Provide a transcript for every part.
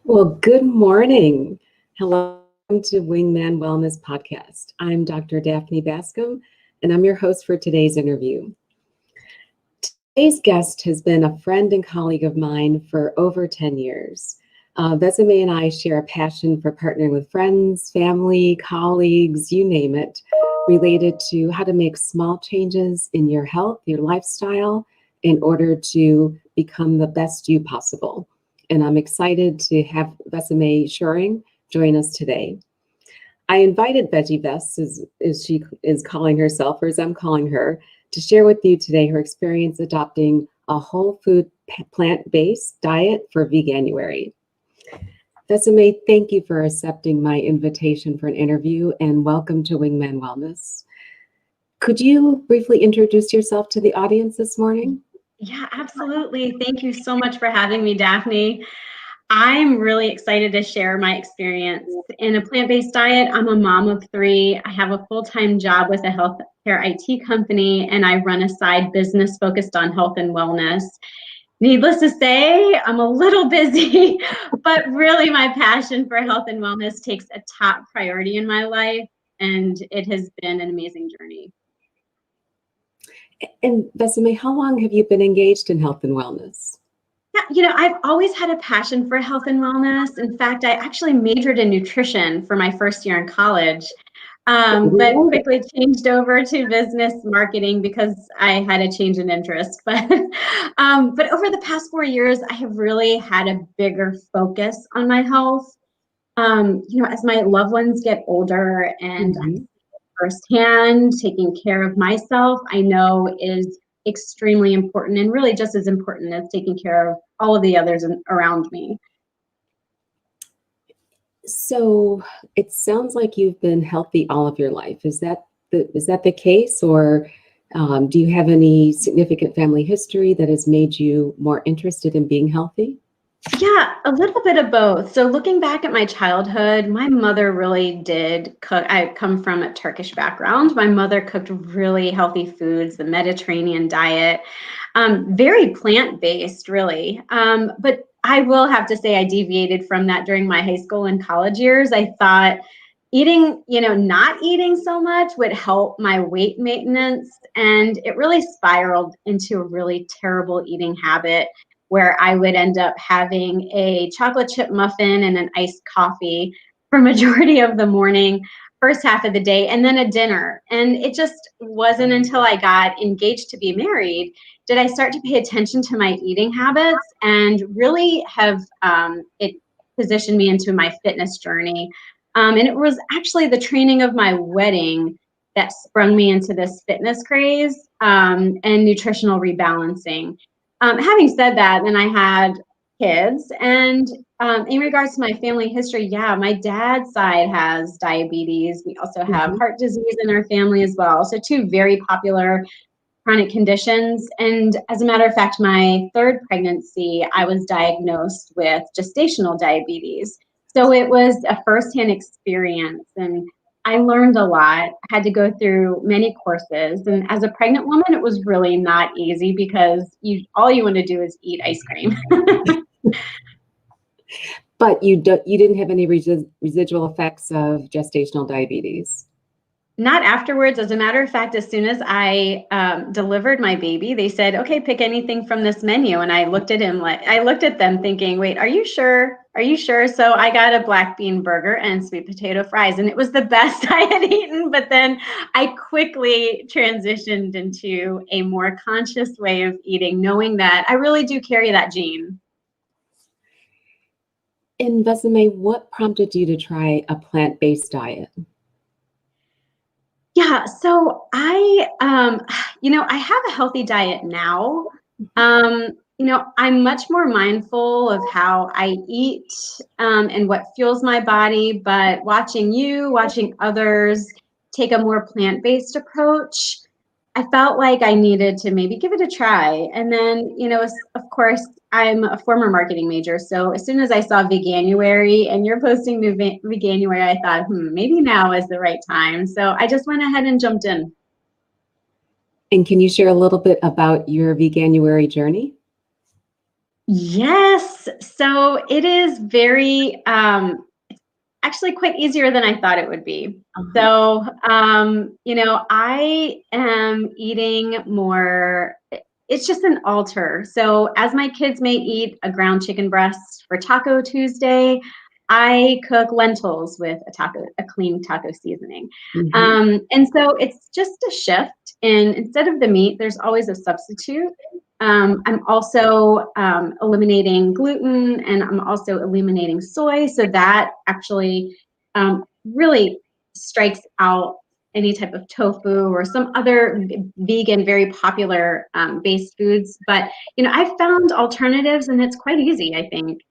Well, good morning. Hello to Wingman Wellness Podcast. I'm Dr. Daphne Bascom, and I'm your host for today's interview. Today's guest has been a friend and colleague of mine for over 10 years. Vesime and I share a passion for partnering with friends, family, colleagues, you name it, related to how to make small changes in your health, your lifestyle, in order to become the best you possible. And I'm excited to have Vesime Shoring join us today. I invited Veggie Ves, as she is calling herself, or as I'm calling her, to share with you today her experience adopting a whole food plant-based diet for Veganuary. Vesime, thank you for accepting my invitation for an interview, and welcome to Wingman Wellness. Could you briefly introduce yourself to the audience this morning? Yeah, absolutely. Thank you so much for having me, Daphne. I'm really excited to share my experience in a plant-based diet. I'm a mom of 3. I have a full-time job with a healthcare IT company, and I run a side business focused on health and wellness. Needless to say, I'm a little busy, but really my passion for health and wellness takes a top priority in my life, and it has been an amazing journey. And Vesime, how long have you been engaged in health and wellness? Yeah, I've always had a passion for health and wellness. In fact, I actually majored in nutrition for my first year in college, but quickly changed over to business marketing because I had a change in interest. But over the past 4 years, I have really had a bigger focus on my health. As my loved ones get older and I see firsthand taking care of myself, I know is extremely important, and really just as important as taking care of all of the others around me. So it sounds like you've been healthy all of your life. Is that the case, or do you have any significant family history that has made you more interested in being healthy? Yeah, a little bit of both. So looking back at my childhood, my mother really did cook. I come from a Turkish background. My mother cooked really healthy foods, the Mediterranean diet, very plant-based, really. But I will have to say I deviated from that during my high school and college years. I thought eating, not eating so much would help my weight maintenance. And it really spiraled into a really terrible eating habit where I would end up having a chocolate chip muffin and an iced coffee for majority of the morning, first half of the day, and then a dinner. And it just wasn't until I got engaged to be married did I start to pay attention to my eating habits and really have it positioned me into my fitness journey. And it was actually the training of my wedding that sprung me into this fitness craze and nutritional rebalancing. Having said that, then I had kids, and in regards to my family history, yeah, my dad's side has diabetes. We also have heart disease in our family as well. So 2 very popular chronic conditions. And as a matter of fact, my 3rd pregnancy, I was diagnosed with gestational diabetes. So it was a firsthand experience, and I learned a lot. I had to go through many courses, and as a pregnant woman, it was really not easy because all you want to do is eat ice cream. But you didn't have any residual effects of gestational diabetes. Not afterwards. As a matter of fact, as soon as I delivered my baby, they said, "Okay, pick anything from this menu." And I looked at them thinking, "Wait, are you sure? Are you sure?" So I got a black bean burger and sweet potato fries, and it was the best I had eaten. But then I quickly transitioned into a more conscious way of eating, knowing that I really do carry that gene. And Vesime, what prompted you to try a plant-based diet? Yeah, so I have a healthy diet now. I'm much more mindful of how I eat and what fuels my body, but watching others take a more plant-based approach, I felt like I needed to maybe give it a try. And then, of course, I'm a former marketing major. So as soon as I saw Veganuary and you're posting new Veganuary, I thought, maybe now is the right time. So I just went ahead and jumped in. And can you share a little bit about your Veganuary journey? Yes. So it is very, actually quite easier than I thought it would be. Uh-huh. So, I am eating more. It's just an alter. So, as my kids may eat a ground chicken breast for Taco Tuesday, I cook lentils with a clean taco seasoning. Mhm. And so it's just a shift. And instead of the meat, there's always a substitute. I'm also eliminating gluten, and I'm also eliminating soy. So that actually really strikes out any type of tofu or some other vegan, very popular based foods. But, I've found alternatives and it's quite easy, I think.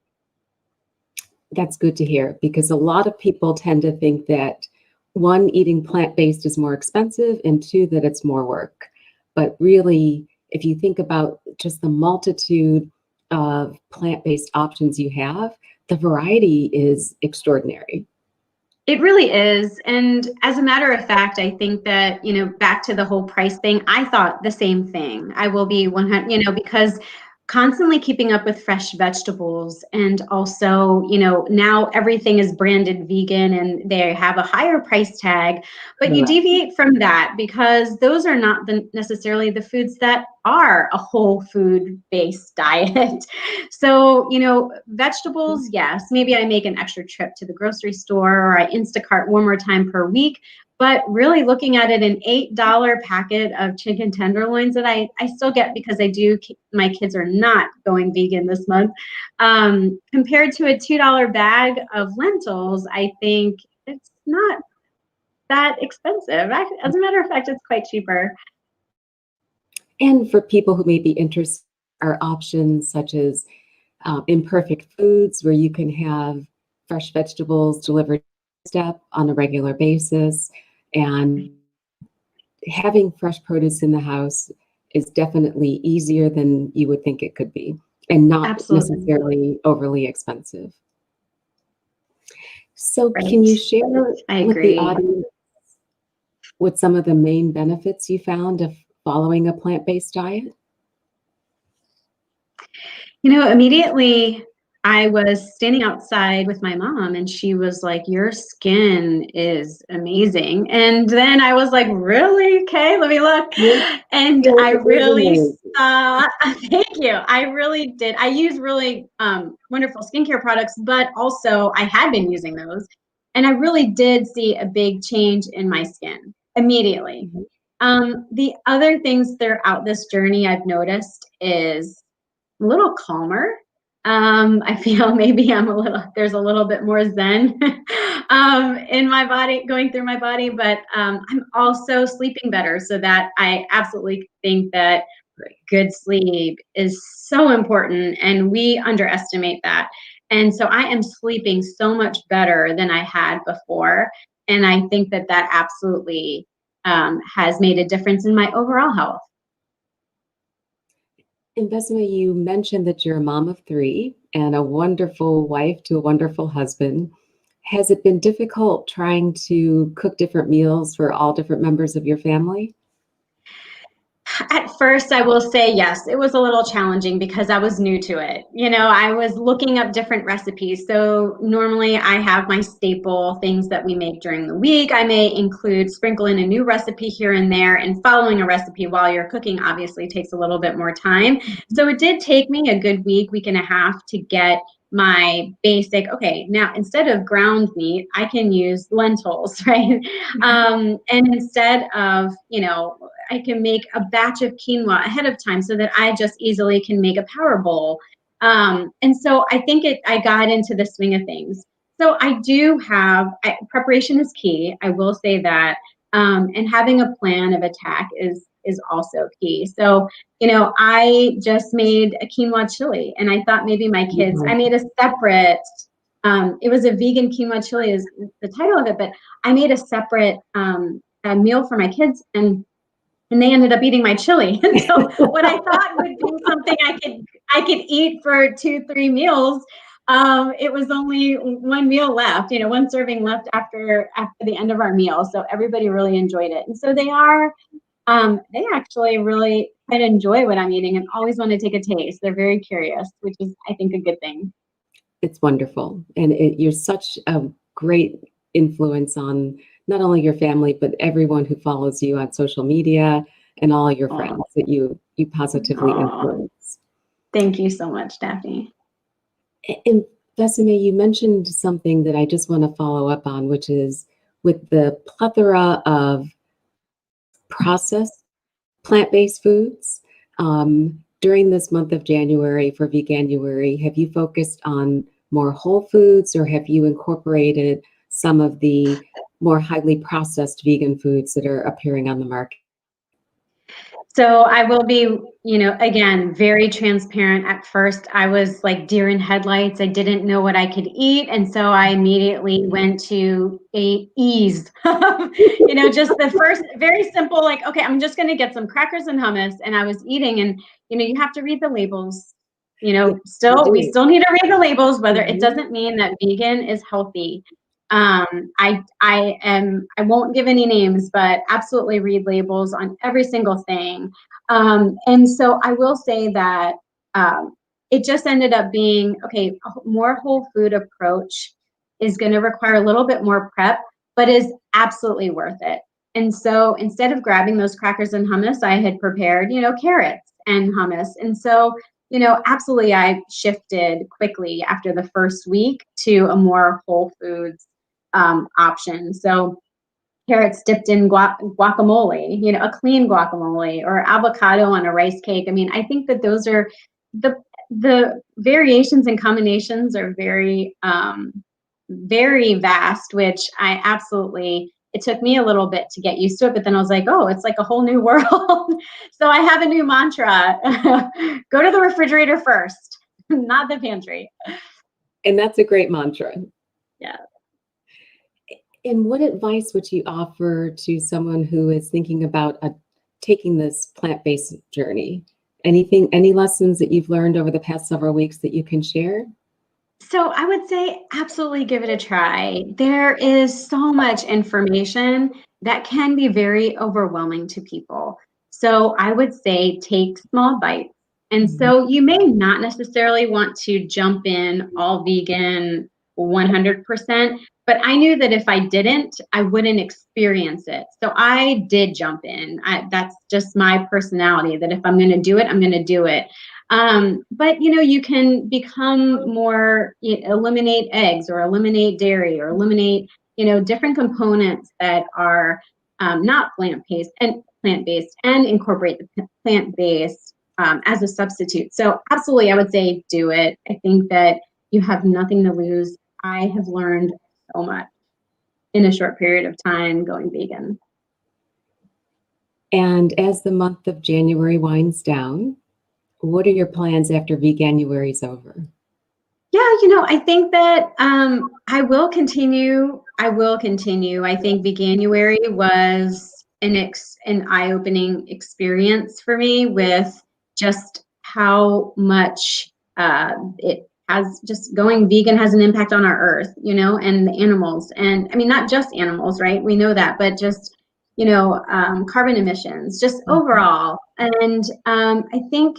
That's good to hear because a lot of people tend to think that one, eating plant-based is more expensive, and two, that it's more work. But really, if you think about just the multitude of plant-based options you have, the variety is extraordinary. It really is. And as a matter of fact, I think that, back to the whole price thing, I thought the same thing. I will be 100, because constantly keeping up with fresh vegetables, and also, now everything is branded vegan and they have a higher price tag, but you Correct. deviate from that because those are not necessarily the foods that are a whole food based diet. So, vegetables, yes, maybe I make an extra trip to the grocery store or I Instacart one more time per week. But really looking at it, an $8 packet of chicken tenderloins that I still get because my kids are not going vegan this month, compared to a $2 bag of lentils, I think it's not that expensive. As a matter of fact, it's quite cheaper. And for people who may be interested, are options such as imperfect foods, where you can have fresh vegetables delivered step on a regular basis. And having fresh produce in the house is definitely easier than you would think it could be, and not Absolutely. necessarily overly expensive. So can Right. you share I with the agree. audience what some of the main benefits you found of following a plant-based diet? Immediately I was standing outside with my mom and she was like, "Your skin is amazing." And then I was like, "Really? Okay, let me look." Your And skills I is really amazing. saw, thank you. I really did. I use really wonderful skincare products, but also I had been using those. And I really did see a big change in my skin immediately. Mhm. The other things throughout this journey I've noticed is a little calmer. I feel maybe there's a little bit more zen in my body, going through my body, but I'm also sleeping better. So that I absolutely think that good sleep is so important and we underestimate that. And so I am sleeping so much better than I had before. And I think that that absolutely has made a difference in my overall health. And Vesima, you mentioned that you're a mom of three and a wonderful wife to a wonderful husband. Has it been difficult trying to cook different meals for all different members of your family? At first, I will say yes, it was a little challenging because I was new to it. I was looking up different recipes. So normally I have my staple things that we make during the week. I may sprinkle in a new recipe here and there, and following a recipe while you're cooking obviously takes a little bit more time. So it did take me a good week and a half to get my basic, okay, now instead of ground meat, I can use lentils, right? And instead of, I can make a batch of quinoa ahead of time so that I just easily can make a power bowl. And so I think I got into the swing of things. So I do preparation is key. I will say that. And having a plan of attack is also key. So, I just made a quinoa chili and I thought maybe my kids, I made a separate, it was a vegan quinoa chili is the title of it, but I made a separate a meal for my kids and they ended up eating my chili. And so what I thought would be something I could eat for 2-3 meals, it was only one meal left, one serving left after the end of our meal. So everybody really enjoyed it. And so they actually really, try to enjoy what I'm eating and always want to take a taste. They're very curious, which is, I think, a good thing. It's wonderful. And you're such a great influence on not only your family, but everyone who follows you on social media and all your friends that you positively influence. Thank you so much, Daphne. And Vesime, you mentioned something that I just want to follow up on, which is with the plethora of processed plant-based foods. During this month of January for Veganuary, have you focused on more whole foods, or have you incorporated some of the more highly processed vegan foods that are appearing on the market? So I will be, again, very transparent. At first, I was like deer in headlights. I didn't know what I could eat. And so I immediately went to ease, just the first, very simple, like, okay, I'm just going to get some crackers and hummus. And I was eating, and, you have to read the labels. We still need to read the labels, whether it doesn't mean that vegan is healthy. I won't give any names, but absolutely read labels on every single thing. And so I will say that it just ended up being, okay, a more whole food approach is going to require a little bit more prep, but is absolutely worth it. And so instead of grabbing those crackers and hummus, I had prepared, carrots and hummus. And so absolutely, I shifted quickly after the first week to a more whole foods option. So carrots dipped in guacamole, a clean guacamole, or avocado on a rice cake. I mean, I think that those are the variations and combinations are very, very vast, which it took me a little bit to get used to it, but then I was like, oh, it's like a whole new world. So I have a new mantra: go to the refrigerator first, not the pantry. And that's a great mantra. Yeah. And what advice would you offer to someone who is thinking about taking this plant-based journey? Any lessons that you've learned over the past several weeks that you can share? So I would say absolutely give it a try. There is so much information that can be very overwhelming to people. So I would say take small bites. And so you may not necessarily want to jump in all vegan 100%, but I knew that if I didn't, I wouldn't experience it. So I did jump in. That's just my personality, that if I'm going to do it, I'm going to do it. But you can become more, eliminate eggs, or eliminate dairy, or eliminate, different components that are not plant-based, and incorporate the plant-based as a substitute. So absolutely, I would say do it. I think that you have nothing to lose. I have learned so much in a short period of time going vegan. And as the month of January winds down, what are your plans after Veganuary is over? Yeah, I think that I will continue. I think Veganuary was an eye-opening experience for me, with just how much it has, just going vegan has an impact on our earth, and the animals. And I mean, not just animals, right? We know that, but just, carbon emissions, just overall. And I think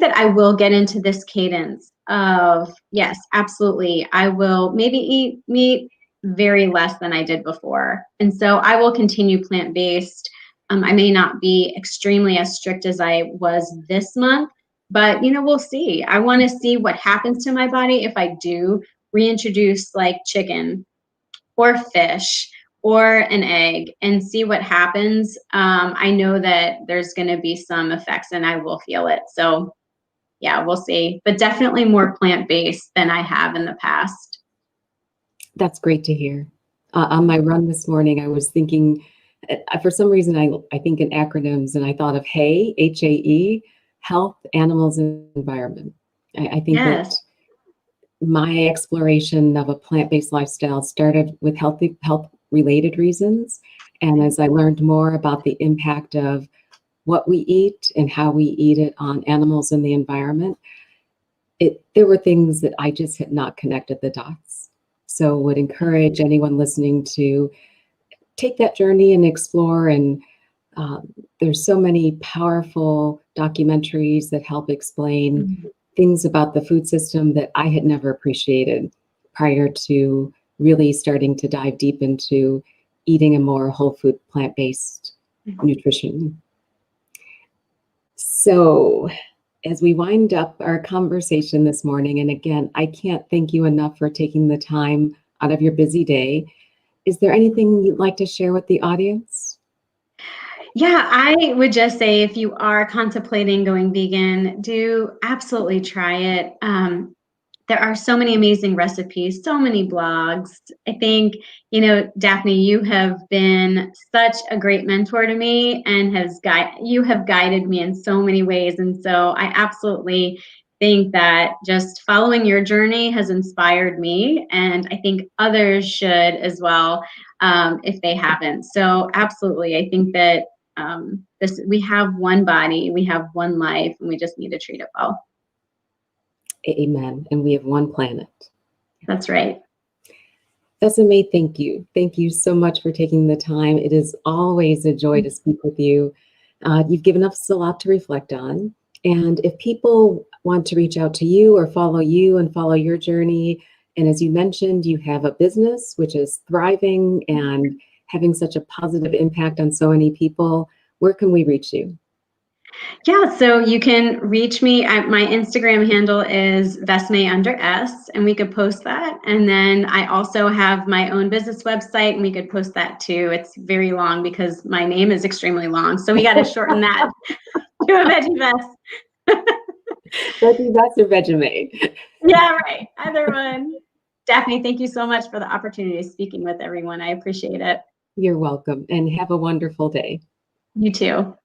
that I will get into this cadence of, yes, absolutely, I will maybe eat meat very less than I did before. And so I will continue plant-based. I may not be extremely as strict as I was this month, but we'll see. I want to see what happens to my body if I do reintroduce like chicken or fish or an egg, and see what happens. I know that there's going to be some effects, and I will feel it. So yeah, we'll see, but definitely more plant-based than I have in the past. That's great to hear. On my run this morning, I was thinking, for some reason, I think in acronyms, and I thought of HAE, H-A-E, health, animals, and environment. I think that my exploration of a plant-based lifestyle started with health-related reasons. And as I learned more about the impact of what we eat and how we eat it on animals and the environment, there were things that I just had not connected the dots. So would encourage anyone listening to take that journey and explore. And There's so many powerful documentaries that help explain things about the food system that I had never appreciated prior to really starting to dive deep into eating a more whole food, plant-based nutrition. So as we wind up our conversation this morning, and again, I can't thank you enough for taking the time out of your busy day. Is there anything you'd like to share with the audience? Yeah, I would just say if you are contemplating going vegan, do absolutely try it. There are so many amazing recipes, so many blogs. I think, Daphne, you have been such a great mentor to me and you have guided me in so many ways. And so I absolutely think that just following your journey has inspired me, and I think others should as well, if they haven't. So absolutely, I think that we have one body, we have one life, and we just need to treat it well. Amen. And we have one planet. That's right. Vesime, thank you. Thank you so much for taking the time. It is always a joy to speak with you. You've given us a lot to reflect on. And if people want to reach out to you or follow you and follow your journey, and as you mentioned, you have a business which is thriving and having such a positive impact on so many people, where can we reach you? Yeah, so you can reach me at my Instagram handle is Vesime_S, and we could post that. And then I also have my own business website, and we could post that too. It's very long because my name is extremely long, so we got to shorten that to a Veggie Ves. Veggie Ves or Vegemite? Yeah, right. Either one. Daphne, thank you so much for the opportunity of speaking with everyone. I appreciate it. You're welcome, and have a wonderful day. You too.